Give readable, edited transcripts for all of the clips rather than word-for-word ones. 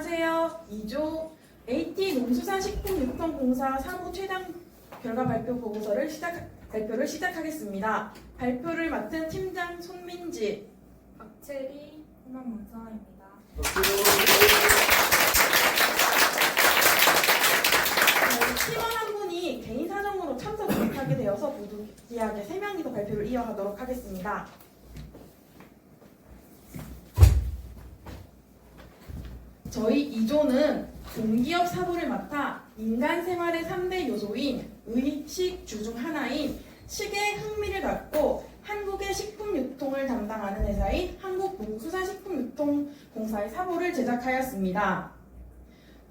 안녕하세요. 2조 AT 농수산식품유통공사 사무 최장 결과 발표 보고서를 발표를 시작하겠습니다. 발표를 맡은 팀장 손민지, 박채리 희망문서입니다. 팀원 한 분이 개인 사정으로 참석 못하게 되어서 부득이하게 3명이서 발표를 이어가도록 하겠습니다. 저희 2조는 공기업 사부를 맡아 인간 생활의 3대 요소인 의, 식, 주 중 하나인 식에 흥미를 갖고 한국의 식품 유통을 담당하는 회사인 한국농수산식품유통공사의 사부를 제작하였습니다.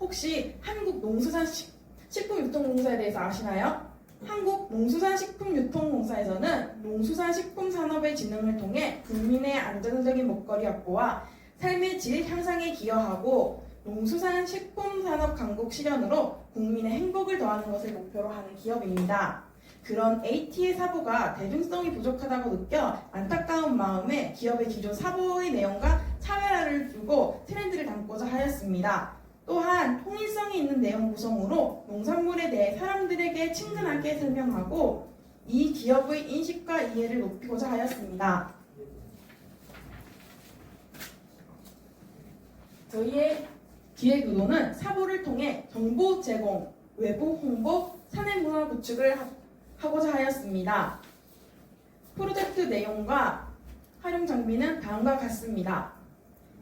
혹시 한국농수산식품유통공사에 대해서 아시나요? 한국농수산식품유통공사에서는 농수산식품산업의 진흥을 통해 국민의 안정적인 먹거리 확보와 삶의 질 향상에 기여하고 농수산식품산업 강국 실현으로 국민의 행복을 더하는 것을 목표로 하는 기업입니다. 그런 AT의 사보가 대중성이 부족하다고 느껴 안타까운 마음에 기업의 기존 사보의 내용과 차별화를 두고 트렌드를 담고자 하였습니다. 또한 통일성이 있는 내용 구성으로 농산물에 대해 사람들에게 친근하게 설명하고 이 기업의 인식과 이해를 높이고자 하였습니다. 저희의 기획 의도는 사보를 통해 정보 제공, 외부 홍보, 사내 문화 구축을 하고자 하였습니다. 프로젝트 내용과 활용 장비는 다음과 같습니다.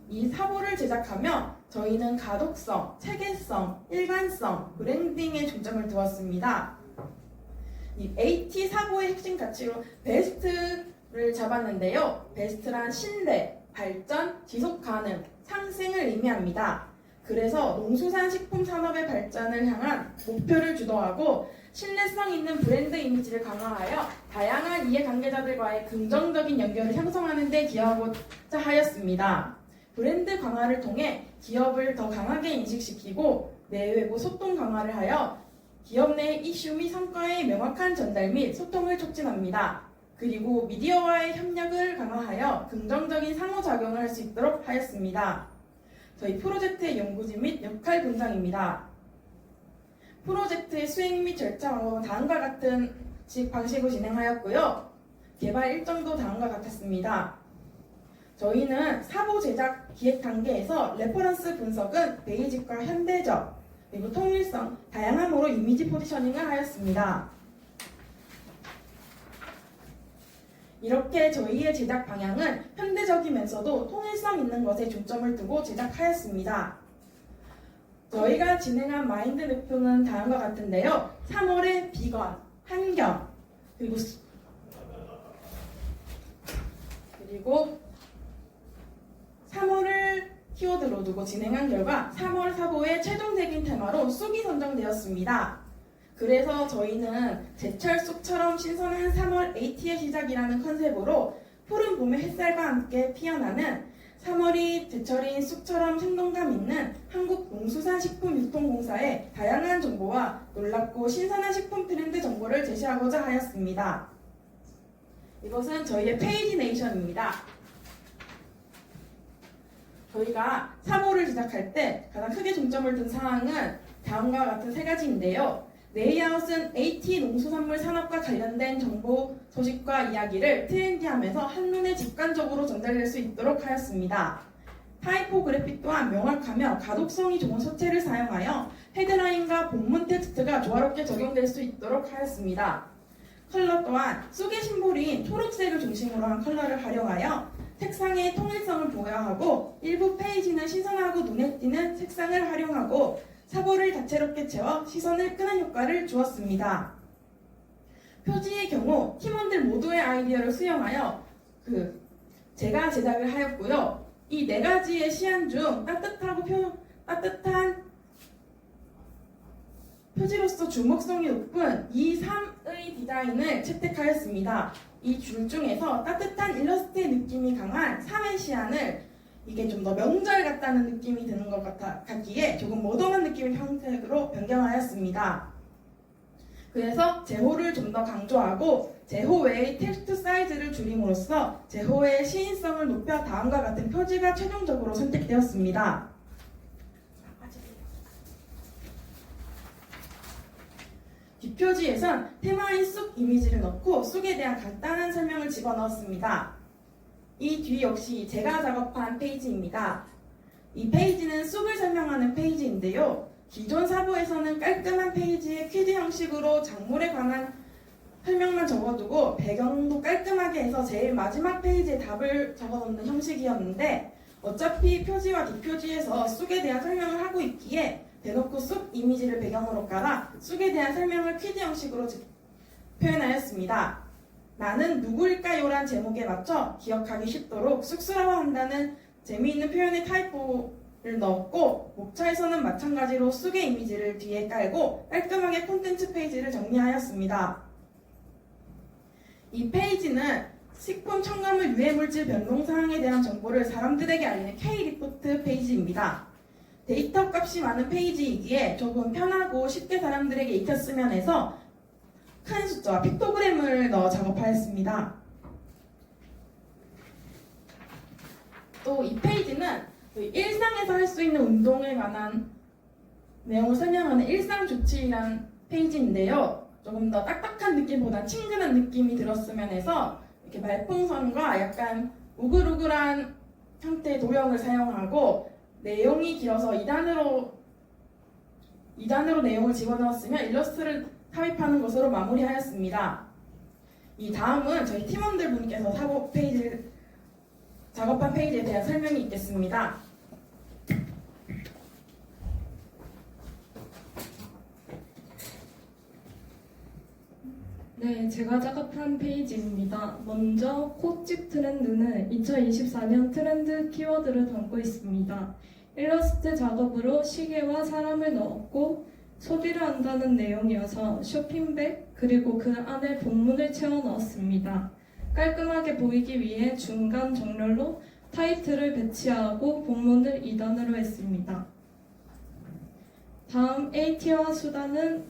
이 사보를 제작하며 저희는 가독성, 체계성, 일관성, 브랜딩에 중점을 두었습니다. 이 AT 사보의 핵심 가치로 베스트를 잡았는데요. 베스트란 신뢰, 발전, 지속 가능, 상승을 의미합니다. 그래서 농수산식품 산업의 발전을 향한 목표를 주도하고 신뢰성 있는 브랜드 이미지를 강화하여 다양한 이해관계자들과의 긍정적인 연결을 형성하는 데 기여하고자 하였습니다. 브랜드 강화를 통해 기업을 더 강하게 인식시키고 내외부 소통 강화를 하여 기업 내 이슈 및 성과의 명확한 전달 및 소통을 촉진합니다. 그리고 미디어와의 협력을 강화하여 긍정적인 상호작용을 할 수 있도록 하였습니다. 저희 프로젝트의 연구진 및 역할 분장입니다. 프로젝트의 수행 및 절차 방법은 다음과 같은 방식으로 진행하였고요. 개발 일정도 다음과 같았습니다. 저희는 사보 제작 기획 단계에서 레퍼런스 분석은 베이직과 현대적, 그리고 통일성, 다양함으로 이미지 포지셔닝을 하였습니다. 이렇게 저희의 제작 방향은 현대적이면서도 통일성 있는 것에 중점을 두고 제작하였습니다. 저희가 진행한 마인드 매핑은 다음과 같은데요. 3월에 비건, 환경, 그리고 3월을 키워드로 두고 진행한 결과 3월 사보의 최종적인 테마로 쑥이 선정되었습니다. 그래서 저희는 제철 쑥처럼 신선한 3월 AT의 시작이라는 컨셉으로 푸른 봄의 햇살과 함께 피어나는 3월이 제철인 쑥처럼 생동감 있는 한국농수산식품유통공사의 다양한 정보와 놀랍고 신선한 식품 트렌드 정보를 제시하고자 하였습니다. 이것은 저희의 페이지네이션입니다. 저희가 사보를 제작할 때 가장 크게 중점을 둔 사항은 다음과 같은 3가지인데요. 레이아웃은 AT 농수산물 산업과 관련된 정보, 소식과 이야기를 트렌디하면서 한눈에 직관적으로 전달될 수 있도록 하였습니다. 타이포그래피 또한 명확하며 가독성이 좋은 서체를 사용하여 헤드라인과 본문 텍스트가 조화롭게 적용될 수 있도록 하였습니다. 컬러 또한 쑥의 심볼인 초록색을 중심으로 한 컬러를 활용하여 색상의 통일성을 부여하고 일부 페이지는 신선하고 눈에 띄는 색상을 활용하고 사보를 다채롭게 채워 시선을 끄는 효과를 주었습니다. 표지의 경우 팀원들 모두의 아이디어를 수용하여 제가 제작을 하였고요. 이 4가지의 시안 중 따뜻한 표지로서 주목성이 높은 이 3의 디자인을 채택하였습니다. 이 줄 중에서 따뜻한 일러스트의 느낌이 강한 3의 시안을 이게 좀 더 명절 같다는 느낌이 드는 것 같기에 조금 모던한 느낌의 형태로 변경하였습니다. 그래서 제호를 좀 더 강조하고 제호 외의 텍스트 사이즈를 줄임으로써 제호의 시인성을 높여 다음과 같은 표지가 최종적으로 선택되었습니다. 뒷표지에선 테마인 쑥 이미지를 넣고 쑥에 대한 간단한 설명을 집어넣었습니다. 이 뒤 역시 제가 작업한 페이지입니다. 이 페이지는 쑥을 설명하는 페이지인데요. 기존 사보에서는 깔끔한 페이지에 퀴즈 형식으로 작물에 관한 설명만 적어두고 배경도 깔끔하게 해서 제일 마지막 페이지에 답을 적어놓는 형식이었는데 어차피 표지와 뒷표지에서 쑥에 대한 설명을 하고 있기에 대놓고 쑥 이미지를 배경으로 깔아 쑥에 대한 설명을 퀴즈 형식으로 표현하였습니다. 나는 누구일까요란 제목에 맞춰 기억하기 쉽도록 쑥스러워한다는 재미있는 표현의 타이포를 넣었고 목차에서는 마찬가지로 쑥의 이미지를 뒤에 깔고 깔끔하게 콘텐츠 페이지를 정리하였습니다. 이 페이지는 식품 첨가물 유해물질 변동 사항에 대한 정보를 사람들에게 알리는 K-리포트 페이지입니다. 데이터 값이 많은 페이지이기에 조금 편하고 쉽게 사람들에게 익혔으면 해서 큰 숫자와 픽토그램을 넣어 작업하였습니다. 또 이 페이지는 일상에서 할 수 있는 운동에 관한 내용을 설명하는 일상 조치라는 페이지인데요. 조금 더 딱딱한 느낌보다 친근한 느낌이 들었으면 해서 이렇게 말풍선과 약간 우글우글한 형태의 도형을 사용하고 내용이 길어서 2단으로 내용을 집어넣었으면 일러스트를 삽입하는 것으로 마무리하였습니다. 이 다음은 저희 팀원들 분께서 작업한 페이지에 대한 설명이 있겠습니다. 네, 제가 작업한 페이지입니다. 먼저 콧집 트렌드는 2024년 트렌드 키워드를 담고 있습니다. 일러스트 작업으로 시계와 사람을 넣었고 소비를 한다는 내용이어서 쇼핑백 그리고 그 안에 본문을 채워 넣었습니다. 깔끔하게 보이기 위해 중간 정렬로 타이틀을 배치하고 본문을 2단으로 했습니다. 다음 AT와 수다는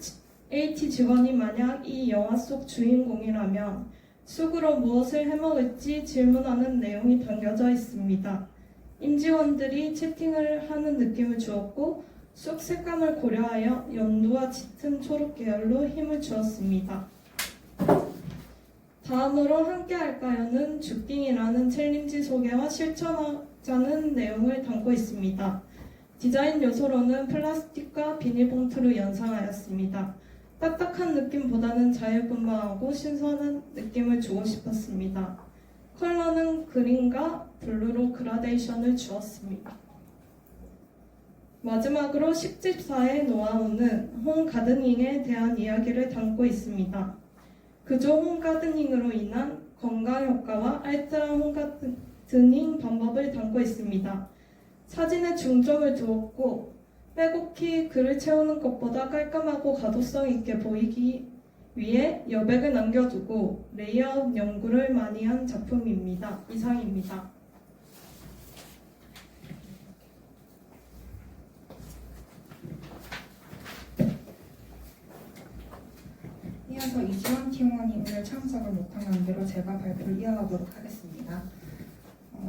AT 직원이 만약 이 영화 속 주인공이라면 쑥으로 무엇을 해먹을지 질문하는 내용이 담겨져 있습니다. 임직원들이 채팅을 하는 느낌을 주었고 쑥 색감을 고려하여 연두와 짙은 초록 계열로 힘을 주었습니다. 다음으로 함께할까요는 주깅이라는 챌린지 소개와 실천하자는 내용을 담고 있습니다. 디자인 요소로는 플라스틱과 비닐봉투를 연상하였습니다. 딱딱한 느낌보다는 자유분방하고 신선한 느낌을 주고 싶었습니다. 컬러는 그린과 블루로 그라데이션을 주었습니다. 마지막으로 10집사의 노하우는 홈가드닝에 대한 이야기를 담고 있습니다. 그저 홈가드닝으로 인한 건강 효과와 알뜰한 홈가드닝 방법을 담고 있습니다. 사진에 중점을 두었고 빼곡히 글을 채우는 것보다 깔끔하고 가독성 있게 보이기 위해 여백을 남겨두고 레이아웃 연구를 많이 한 작품입니다. 이상입니다. 이어서 이지원 팀원이 오늘 참석을 못한 관계로 제가 발표를 이어가도록 하겠습니다.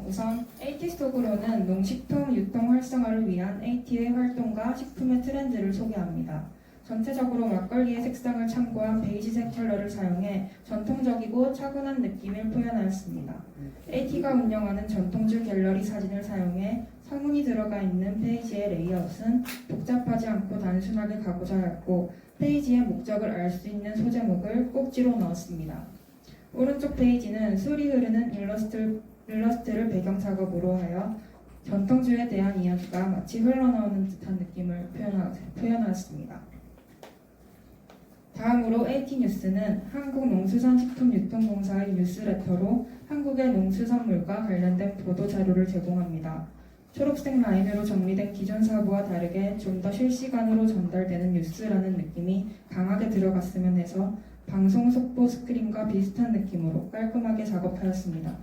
우선 AT 속으로는 농식품 유통 활성화를 위한 AT의 활동과 식품의 트렌드를 소개합니다. 전체적으로 막걸리의 색상을 참고한 베이지색 컬러를 사용해 전통적이고 차분한 느낌을 표현하였습니다. AT가 운영하는 전통주 갤러리 사진을 사용해 서문이 들어가 있는 페이지의 레이아웃은 복잡하지 않고 단순하게 가고자 하였고 페이지의 목적을 알 수 있는 소제목을 꼭지로 넣었습니다. 오른쪽 페이지는 술이 흐르는 일러스트를 배경 작업으로 하여 전통주에 대한 이야기가 마치 흘러나오는 듯한 느낌을 표현하였습니다. 다음으로 AT뉴스는 한국농수산식품유통공사의 뉴스레터로 한국의 농수산물과 관련된 보도자료를 제공합니다. 초록색 라인으로 정리된 기존 사보와 다르게 좀 더 실시간으로 전달되는 뉴스라는 느낌이 강하게 들어갔으면 해서 방송 속보 스크린과 비슷한 느낌으로 깔끔하게 작업하였습니다.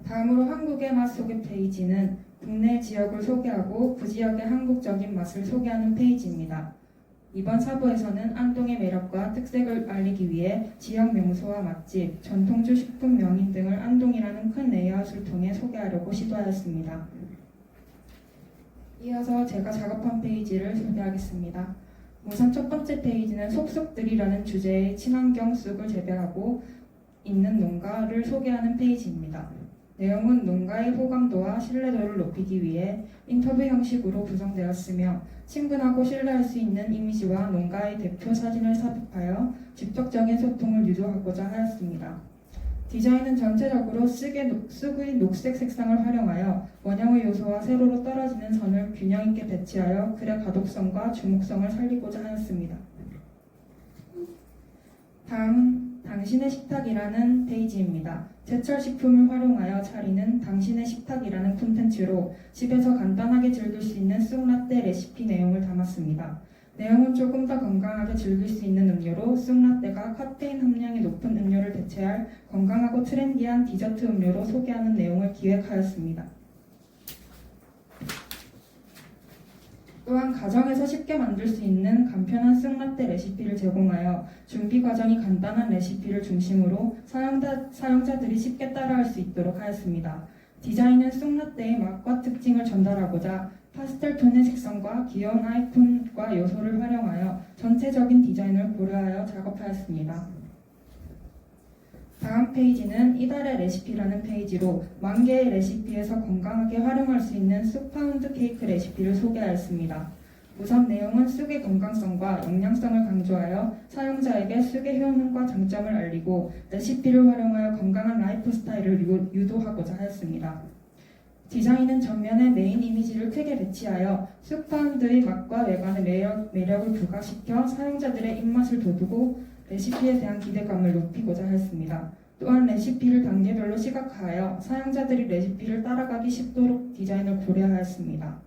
다음으로 한국의 맛 소개 페이지는 국내 지역을 소개하고 그 지역의 한국적인 맛을 소개하는 페이지입니다. 이번 사보에서는 안동의 매력과 특색을 알리기 위해 지역 명소와 맛집, 전통주 식품 명인 등을 안동이라는 큰 레이아웃을 통해 소개하려고 시도하였습니다. 이어서 제가 작업한 페이지를 소개하겠습니다. 우선 첫 번째 페이지는 속속들이라는 주제의 친환경 쑥을 재배하고 있는 농가를 소개하는 페이지입니다. 내용은 농가의 호감도와 신뢰도를 높이기 위해 인터뷰 형식으로 구성되었으며 친근하고 신뢰할 수 있는 이미지와 농가의 대표 사진을 삽입하여 직접적인 소통을 유도하고자 하였습니다. 디자인은 전체적으로 쑥의 녹색 색상을 활용하여 원형의 요소와 세로로 떨어지는 선을 균형 있게 배치하여 글의 가독성과 주목성을 살리고자 하였습니다. 다음은 당신의 식탁이라는 페이지입니다. 제철 식품을 활용하여 차리는 당신의 식탁이라는 콘텐츠로 집에서 간단하게 즐길 수 있는 쑥라떼 레시피 내용을 담았습니다. 내용은 조금 더 건강하게 즐길 수 있는 음료로 쑥라떼가 카페인 함량이 높은 음료를 대체할 건강하고 트렌디한 디저트 음료로 소개하는 내용을 기획하였습니다. 또한 가정에서 쉽게 만들 수 있는 간편한 쑥라떼 레시피를 제공하여 준비 과정이 간단한 레시피를 중심으로 사용자들이 쉽게 따라할 수 있도록 하였습니다. 디자인은 쑥라떼의 맛과 특징을 전달하고자 파스텔 톤의 색상과 귀여운 아이콘과 요소를 활용하여 전체적인 디자인을 고려하여 작업하였습니다. 다음 페이지는 이달의 레시피라는 페이지로 10,000개의 레시피에서 건강하게 활용할 수 있는 쑥 파운드 케이크 레시피를 소개하였습니다. 우선 내용은 쑥의 건강성과 영양성을 강조하여 사용자에게 쑥의 효능과 장점을 알리고 레시피를 활용하여 건강한 라이프 스타일을 유도하고자 하였습니다. 디자인은 전면에 메인 이미지를 크게 배치하여 쑥 파운드의 맛과 외관의 매력을 부각시켜 사용자들의 입맛을 돋우고 레시피에 대한 기대감을 높이고자 하였습니다. 또한 레시피를 단계별로 시각화하여 사용자들이 레시피를 따라가기 쉽도록 디자인을 고려하였습니다.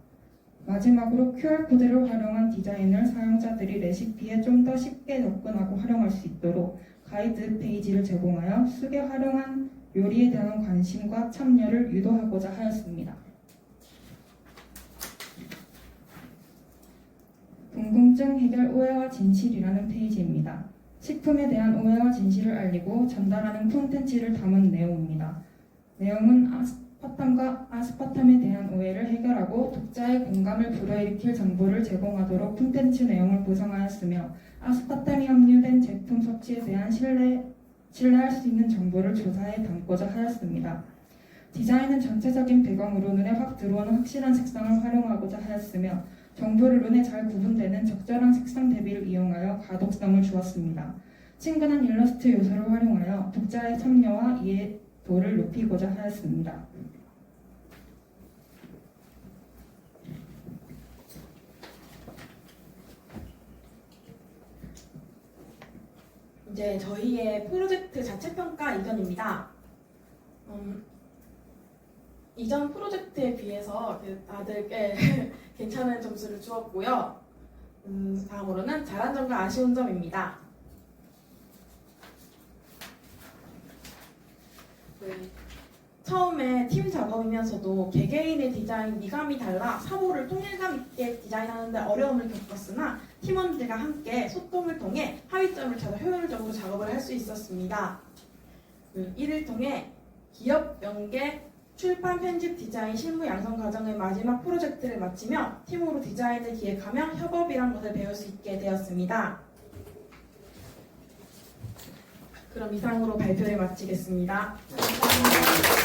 마지막으로 QR코드를 활용한 디자인을 사용자들이 레시피에 좀 더 쉽게 접근하고 활용할 수 있도록 가이드 페이지를 제공하여 쑥에 활용한 요리에 대한 관심과 참여를 유도하고자 하였습니다. 궁금증 해결 오해와 진실이라는 페이지입니다. 식품에 대한 오해와 진실을 알리고 전달하는 콘텐츠를 담은 내용입니다. 내용은 아스파탐과 아스파탐에 대한 오해를 해결하고 독자의 공감을 불러일으킬 정보를 제공하도록 콘텐츠 내용을 구성하였으며 아스파탐이 함유된 제품 섭취에 대한 신뢰할 수 있는 정보를 조사해 담고자 하였습니다. 디자인은 전체적인 배경으로 눈에 확 들어오는 확실한 색상을 활용하고자 하였으며 정보를 눈에 잘 구분되는 적절한 색상 대비를 이용하여 가독성을 주었습니다. 친근한 일러스트 요소를 활용하여 독자의 참여와 이해도를 높이고자 하였습니다. 이제 저희의 프로젝트 자체 평가 이전입니다. 이전 프로젝트에 비해서 다들 꽤 괜찮은 점수를 주었고요. 다음으로는 잘한 점과 아쉬운 점입니다. 처음에 팀 작업이면서도 개개인의 디자인 미감이 달라 사보를 통일감 있게 디자인하는데 어려움을 겪었으나 팀원들과 함께 소통을 통해 합의점을 찾아 효율적으로 작업을 할 수 있었습니다. 이를 통해 기업 연계 출판 편집 디자인 실무 양성 과정의 마지막 프로젝트를 마치며 팀으로 디자인을 기획하며 협업이란 것을 배울 수 있게 되었습니다. 그럼 이상으로 발표를 마치겠습니다. 감사합니다.